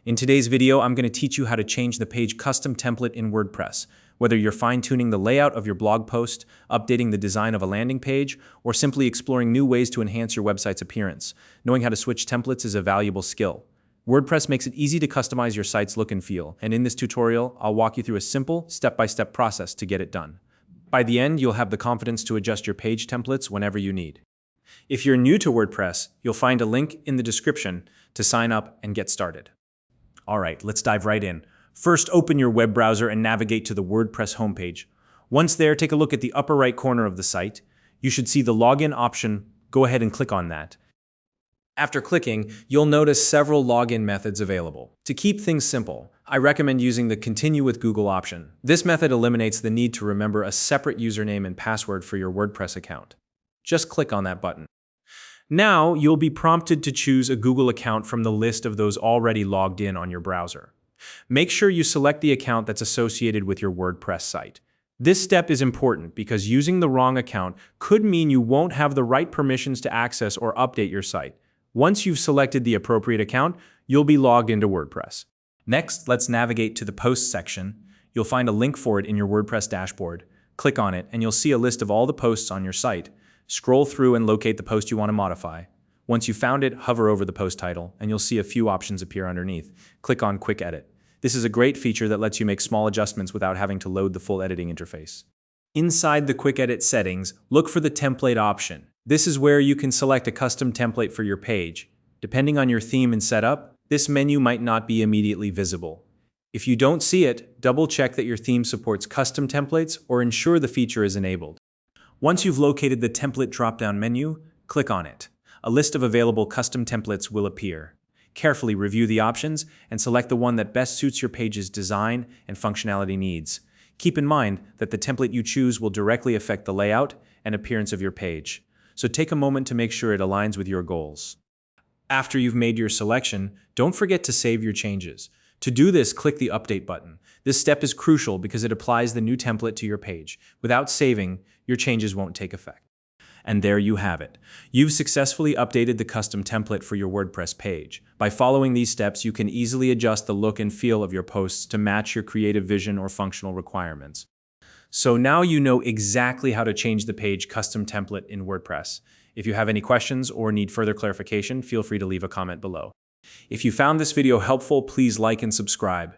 In today's video, I'm going to teach you how to change the page custom template in WordPress. Whether you're fine-tuning the layout of your blog post, updating the design of a landing page, or simply exploring new ways to enhance your website's appearance, knowing how to switch templates is a valuable skill. WordPress makes it easy to customize your site's look and feel, and in this tutorial, I'll walk you through a simple, step-by-step process to get it done. By the end, you'll have the confidence to adjust your page templates whenever you need. If you're new to WordPress, you'll find a link in the description to sign up and get started. All right, let's dive right in. First, open your web browser and navigate to the WordPress homepage. Once there, take a look at the upper right corner of the site. You should see the login option. Go ahead and click on that. After clicking, you'll notice several login methods available. To keep things simple, I recommend using the Continue with Google option. This method eliminates the need to remember a separate username and password for your WordPress account. Just click on that button. Now, you'll be prompted to choose a Google account from the list of those already logged in on your browser. Make sure you select the account that's associated with your WordPress site. This step is important because using the wrong account could mean you won't have the right permissions to access or update your site. Once you've selected the appropriate account, you'll be logged into WordPress. Next, let's navigate to the Posts section. You'll find a link for it in your WordPress dashboard. Click on it, and you'll see a list of all the posts on your site. Scroll through and locate the post you want to modify. Once you've found it, hover over the post title, and you'll see a few options appear underneath. Click on Quick Edit. This is a great feature that lets you make small adjustments without having to load the full editing interface. Inside the Quick Edit settings, look for the Template option. This is where you can select a custom template for your page. Depending on your theme and setup, this menu might not be immediately visible. If you don't see it, double-check that your theme supports custom templates or ensure the feature is enabled. Once you've located the template drop-down menu, click on it. A list of available custom templates will appear. Carefully review the options and select the one that best suits your page's design and functionality needs. Keep in mind that the template you choose will directly affect the layout and appearance of your page, so take a moment to make sure it aligns with your goals. After you've made your selection, don't forget to save your changes. To do this, click the Update button. This step is crucial because it applies the new template to your page. Without saving, your changes won't take effect. And there you have it. You've successfully updated the custom template for your WordPress page. By following these steps, you can easily adjust the look and feel of your posts to match your creative vision or functional requirements. So now you know exactly how to change the page custom template in WordPress. If you have any questions or need further clarification, feel free to leave a comment below. If you found this video helpful, please like and subscribe.